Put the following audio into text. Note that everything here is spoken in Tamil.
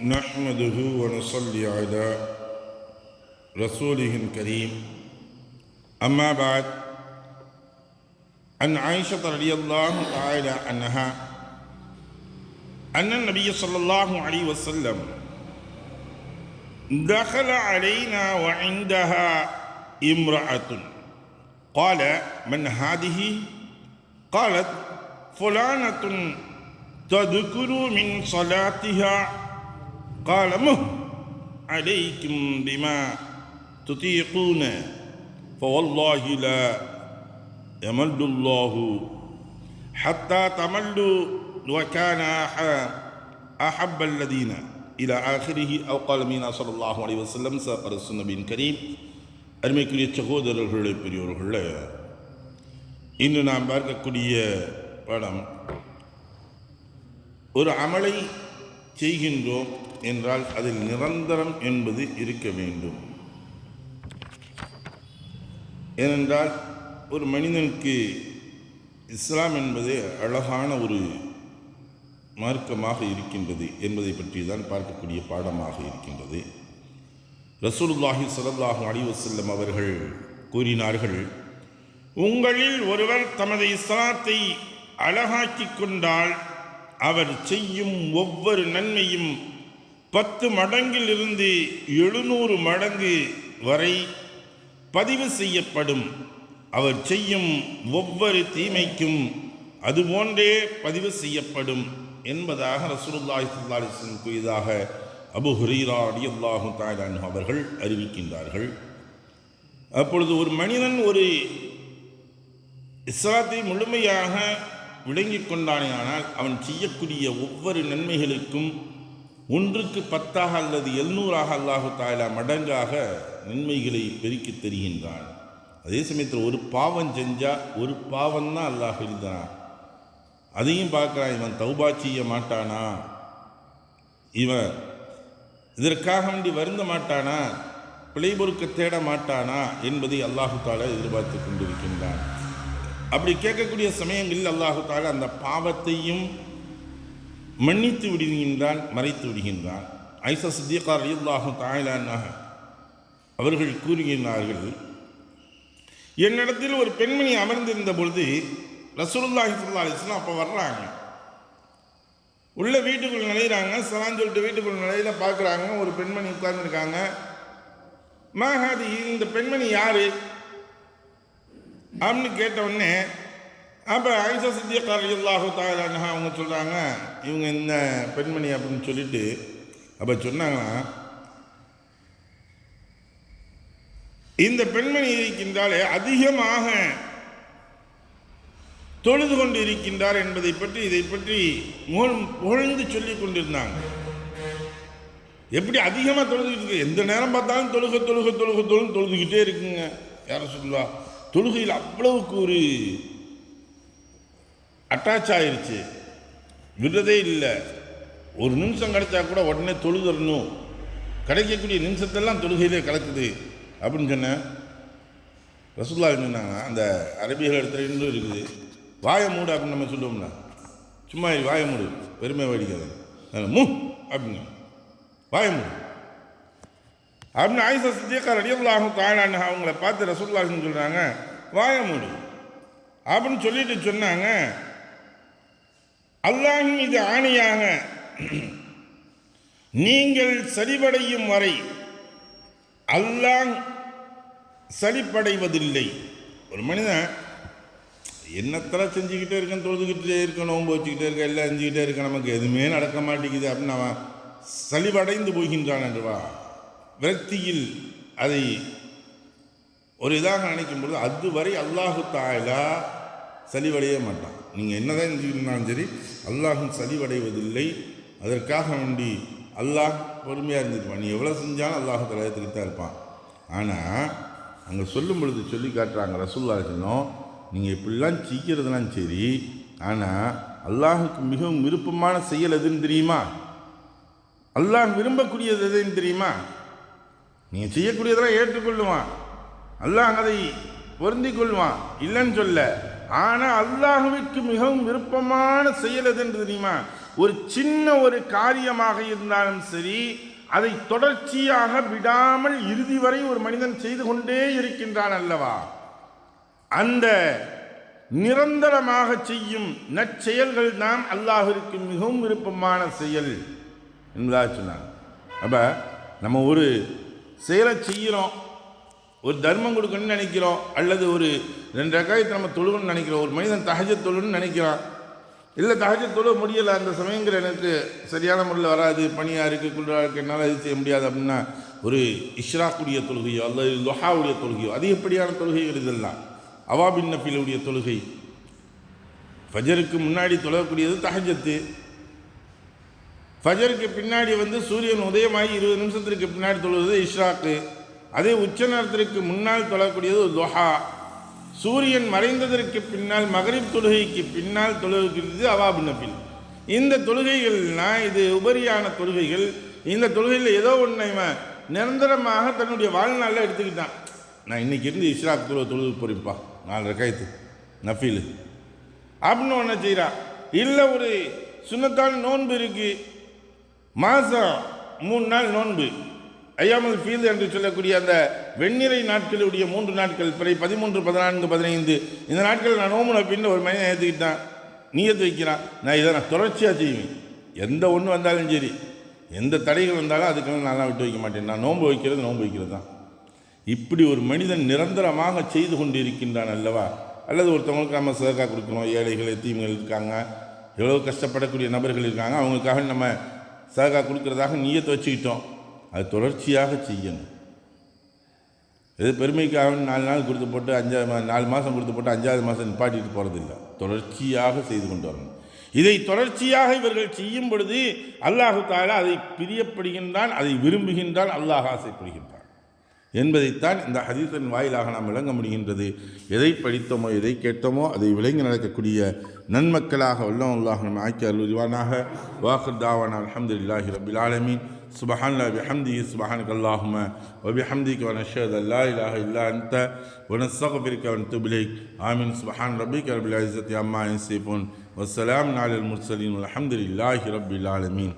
نحمده ونصلي على رسوله الكريم أما بعد عن عائشة رضي الله تعالى عنها أن النبي صلى الله عليه وسلم دخل علينا وعندها امرأة قال من هذه؟ قالت فلانة تذكر من صلاتها قال مه عليكم بما تطيقون فوالله لا يمل الله حتى تملوا وكان أحب الذين إلى آخره أو قال மீனா ஸல்லல்லாஹு அலைஹி வஸல்லம் சகர சுன்னபின் கரீம். அருமைக்குரிய சகோதரர்களே, பெரியோர்களே, இன்று நாம் பார்க்கக்கூடிய படம், ஒரு அமலை செய்கின்றோம் என்றால் அதில் நிரந்தரம் என்பது இருக்க வேண்டும். ஏனென்றால் ஒரு மனிதனுக்கு இஸ்லாம் என்பது அழகான ஒரு மார்க்கமாக இருக்கின்றது என்பதை பற்றி தான் பார்க்கக்கூடிய பாடமாக இருக்கின்றது. ரசூலுல்லாஹி ஸல்லல்லாஹு அலைஹி வஸல்லம் அவர்கள் கூறினார்கள், உங்களில் ஒருவர் தமது இஸ்லாத்தை அழகாக்கி கொண்டால் அவர் செய்யும் ஒவ்வொரு நன்மையும் 10 மடங்கிலிருந்து 700 மடங்கு வரை பதிவு செய்யப்படும். அவர் செய்யும் ஒவ்வொரு தீமைக்கும் அதுபோன்றே பதிவு செய்யப்படும் என்பதாக ரசூலுல்லாஹி ஸல்லல்லாஹு அலைஹி வஸல்லம் கூறியதாக அபூ ஹுரைரா ரலியல்லாஹு தஆலா அன்ஹு அவர்கள் அறிவிக்கின்றார்கள். அப்பொழுது ஒரு மனிதன் ஒரு இஸ்லாத்தை முழுமையாக விளங்கி கொண்டானேயானால் அவன் செய்யக்கூடிய ஒவ்வொரு நன்மைகளுக்கும் 1க்கு 10 அல்லது 700 அல்லாஹு தஆலா மடங்காக நன்மைகளை பெருக்கி தருகின்றான். அதே சமயத்தில் ஒரு பாவம் செஞ்சால் ஒரு பாவம் தான் அல்லாஹ் எழுதுறான். அதையும் பார்க்குறான், இவன் தௌபா செய்ய மாட்டானா, இவன் இதற்காக வேண்டி வருந்த மாட்டானா, பிழை பொறுக்க தேட மாட்டானா என்பதை அல்லாஹு தஆலா எதிர்பார்த்து கொண்டிருக்கின்றான். அப்படி கேட்கக்கூடிய சமயங்களில் அல்லாஹு தஆலா அந்த பாவத்தையும் மன்னித்து விடுகின்றான், மறைத்து விடுகின்றான். ஆயிஷா சித்திகா ரலியல்லாஹு தஆலா அன்ஹா அவர்கள் கூறுகின்றார்கள், என்னிடத்தில் ஒரு பெண்மணி அமர்ந்திருந்த பொழுது ரசூலுல்லாஹி ஸல்லல்லாஹு அலைஹி வஸல்லம் அப்போ வர்றாங்க. உள்ள வீட்டுக்குள் நுழையிறாங்க. சலாம் சொல்லிட்டு வீட்டுக்குள் நுழையில பார்க்குறாங்க, ஒரு பெண்மணி உட்கார்ந்துருக்காங்க. மஹாதி, இந்த பெண்மணி யாரு அப்படின்னு கேட்டவுடனே அப்போ ஆயிஷா சித்திகா ரலியல்லாஹு தஆலா அன்ஹா அவங்க சொல்கிறாங்க, இவங்க இந்த பெண்மணி அப்படின்னு சொல்லிட்டு அப்போ சொன்னாங்கன்னா, இந்த பெண்மணி இருக்கின்றாலே அதிகமாக தொழுது கொண்டு இருக்கின்றார் என்பதை பற்றி இதை பற்றி புகழ்ந்து சொல்லி கொண்டிருந்தாங்க. எப்படி அதிகமாக தொழுதுகிட்டு இருக்கு, எந்த நேரம் பார்த்தாலும் தொழுதுகிட்டே இருக்குங்க. யார சொல்லுவா, தொழுகையில் அவ்வளவுக்கு ஒரு அட்டாச் ஆயிடுச்சு, விடுறதே இல்லை. ஒரு நிமிஷம் கிடைச்சா கூட உடனே தொழுதரணும், கிடைக்கக்கூடிய நிமிஷத்தெல்லாம் தொழுகையிலே கலக்குது அப்படின்னு சொன்னேன். ரசூலுல்லாஹ் சொன்னாங்க, அந்த அரபிகள் இடத்துல இன்னும் இருக்குது, வாய மூடு அப்படின்னு நம்ம சொல்லுவோம்னா, சும்மா வாய மூடு, பெருமை வடிக்காது, மூ அப்படின்னு வாய மூடு அப்படின்னு ஆயிஷா சித்திகா ரலியல்லாஹு தஆலா அன்ஹா அவங்கள பார்த்து ரசூலுல்லாஹ் சொல்கிறாங்க, வாய மூடு அப்படின்னு சொல்லிட்டு சொன்னாங்க, அல்லாஹ்வின் மீது ஆணையாக நீங்கள் சரிவடையும் வரை அல்லாஹ் சலிப்படைவதில்லை. ஒரு மனிதன் என்னத்தெல்லாம் செஞ்சுக்கிட்டே இருக்கேன், தொழுதுகிட்டே இருக்க, நோன்பு வச்சுக்கிட்டே இருக்க, எல்லாம் செஞ்சுக்கிட்டே இருக்க, நமக்கு எதுவுமே நடக்க மாட்டேங்குது அப்படின்னு அவன் சலிவடைந்து போகின்றான் என்றுவா விரக்தியில் அதை ஒரு இதாக நினைக்கும் பொழுது அதுவரை அல்லாஹு தஆலா சலிவடைய மாட்டான். நீங்கள் என்னதான் செஞ்சுக்கிட்டாலும் சரி, அல்லாஹும் சலிவடைவதில்லை. அதற்காக வேண்டி அல்லாஹ் பொறுமையாக இருந்துருப்பான். நீ எவ்வளோ செஞ்சாலும் அல்லாஹு தஆலா ஏற்றுக்கிட்டு தான் இருப்பான். ஆனால் அங்கே சொல்லும் பொழுது சொல்லி காட்டுறாங்க ரசூலுல்லாஹ் சொன்னோம், நீங்கள் இப்படிலாம் செய்கிறதுலாம் சரி, ஆனால் அல்லாஹுக்கு மிகவும் விருப்பமான செயல் எதுன்னு தெரியுமா, அல்லாஹ் விரும்பக்கூடியது எதுன்னு தெரியுமா, நீங்கள் செய்யக்கூடியதெல்லாம் ஏற்றுக்கொள்ளுவான், அல்லாஹ் அதை பொருந்தி கொள்வான், இல்லைன்னு சொல்ல. ஆனால் அல்லாஹ்விற்கு மிகவும் விருப்பமான செயல் எது என்று தெரியுமா, ஒரு சின்ன ஒரு காரியமாக இருந்தாலும் சரி, அதை தொடர்ச்சியாக விடாமல் இறுதி வரை ஒரு மனிதன் செய்து கொண்டே இருக்கின்றான் அல்லவா, அந்த நிரந்தரமாக செய்யும் நற்செயல்கள் தான் அல்லாஹ்விற்கு மிகவும் விருப்பமான செயல் என்பதாக சொன்னாங்க. அப்போ நம்ம ஒரு செயலை செய்கிறோம், ஒரு தர்மம் கொடுக்கணும்னு நினைக்கிறோம், அல்லது ஒரு 2 ரக்காயத்தை நம்ம தொழுகணும்னு நினைக்கிறோம். ஒரு மனிதன் தஹஜ்ஜத் தொழுன்னு நினைக்கிறான், இல்லை தஹஜ்ஜத் தொழ முடியலை, அந்த சமயங்கள் எனக்கு சரியான முறையில் வராது, பனியாக இருக்குது, குளிராக இருக்குது, என்னால் இது செய்ய முடியாது அப்படின்னா ஒரு இஷ்ராக்குடைய தொழுகையோ அல்லது லுஹாவுடைய தொழுகையோ, அதிகப்படியான தொழுகைகள் இதெல்லாம். அவாபின் நஃபிலுடைய தொழுகை, ஃபஜருக்கு முன்னாடி தொழக்கூடியது தஹஜ்ஜத்து, ஃபஜருக்கு பின்னாடி சூரியன் உதயமாகி 20 நிமிஷத்திற்கு பின்னாடி தொழுவது இஷ்ராக்கு, அதே உச்ச நேரத்திற்கு முன்னால் தொழக்கூடியது லுஹா, சூரியன் மறைந்ததற்கு பின்னால் மகரிப் தொழுகைக்கு பின்னால் தொழுகிறது அவாபின் நஃபில். இந்த தொழுகைகள்லாம் இது உபரியான தொழுகைகள். இந்த தொழுகையில் ஏதோ ஒன்றை நிரந்தரமாக தன்னுடைய வாழ்நாளில் எடுத்துக்கிட்டான். நான் இன்னைக்கு இருந்து இஷ்ராக் தொழுது போறிப்பா 4 ரக்காயத்து நஃபில் அப்படின்னு ஒன்று செய்கிறான். இல்லை ஒரு சுன்னத்தான நோன்பு இருக்கு, மாதம் 3 நாள் நோன்பு, ஐயாமல் ஃபீல் என்று சொல்லக்கூடிய அந்த வெண்ணிறை நாட்களுடைய 3 நாட்கள், பிறை 13, 14, 15 இந்த நாட்கள் நான் நோம்பு அப்படின்னு ஒரு மனிதன் ஏற்றுக்கிட்டான், நீயத்து வைக்கிறான். நான் இதை நான் தொடர்ச்சியாக செய்வேன், எந்த ஒன்று வந்தாலும் சரி, எந்த தடைகள் வந்தாலும் அதுக்கெல்லாம் நான் விட்டு வைக்க மாட்டேன், நான் நோன்பு வைக்கிறது தான். இப்படி ஒரு மனிதன் நிரந்தரமாக செய்து கொண்டு இருக்கின்றான் அல்லவா. அல்லது ஒருத்தவங்களுக்கு நம்ம சதக்கா கொடுக்கணும், ஏழைகள் எத்தீம்கள் இருக்காங்க, எவ்வளோ கஷ்டப்படக்கூடிய நபர்கள் இருக்காங்க, அவங்களுக்காக நம்ம சதக்கா கொடுக்கறதாக நீயத்தை வச்சுக்கிட்டோம், அது தொடர்ச்சியாக செய்யணும். எது பெருமைக்காக 4 நாள் கொடுத்து போட்டு 4 மாதம் கொடுத்து போட்டு 5ஆவது மாதம் நிப்பாட்டிட்டு போகிறதில்லை, தொடர்ச்சியாக செய்து கொண்டு வரணும். இதை தொடர்ச்சியாக இவர்கள் செய்யும் பொழுது அல்லாஹு தஆலா அதை பிரியப்படுகின்றான், அதை விரும்புகின்றான், அல்லாஹ் ஆசைப்படுகின்றான் என்பதைத்தான் இந்த ஹதீஸின் வாயிலாக நாம் விளங்க முடிகின்றது. எதை படித்தோமோ எதை கேட்டோமோ அதை விளங்கி நடக்கக்கூடிய நன்மக்களாக வல்லம் அல்லாஹ் நம்ம ஆக்கி அருள்வானாக. வாஹிர் தாவானா அல்ஹம்துலில்லாஹி ரப்பில் ஆலமீன். சுப்ஹானல்லாஹி பிஹம்திஹி சுப்ஹானக அல்லாஹும்ம வ பிஹம்திக வ நஷ்ஹது அன் லா இலாஹ இல்லா அன்த வ நஸ்தக்ஃபிருக வ நதுபு இலைக். ஆமீன். சுப்ஹான ரப்பிக ரப்பில் இஸ்ஸத்தி அம்மா யசிஃபூன் வ ஸலாமுன் அலல் முர்ஸலீன் வல்ஹம்துலில்லாஹி ரப்பில் ஆலமீன்.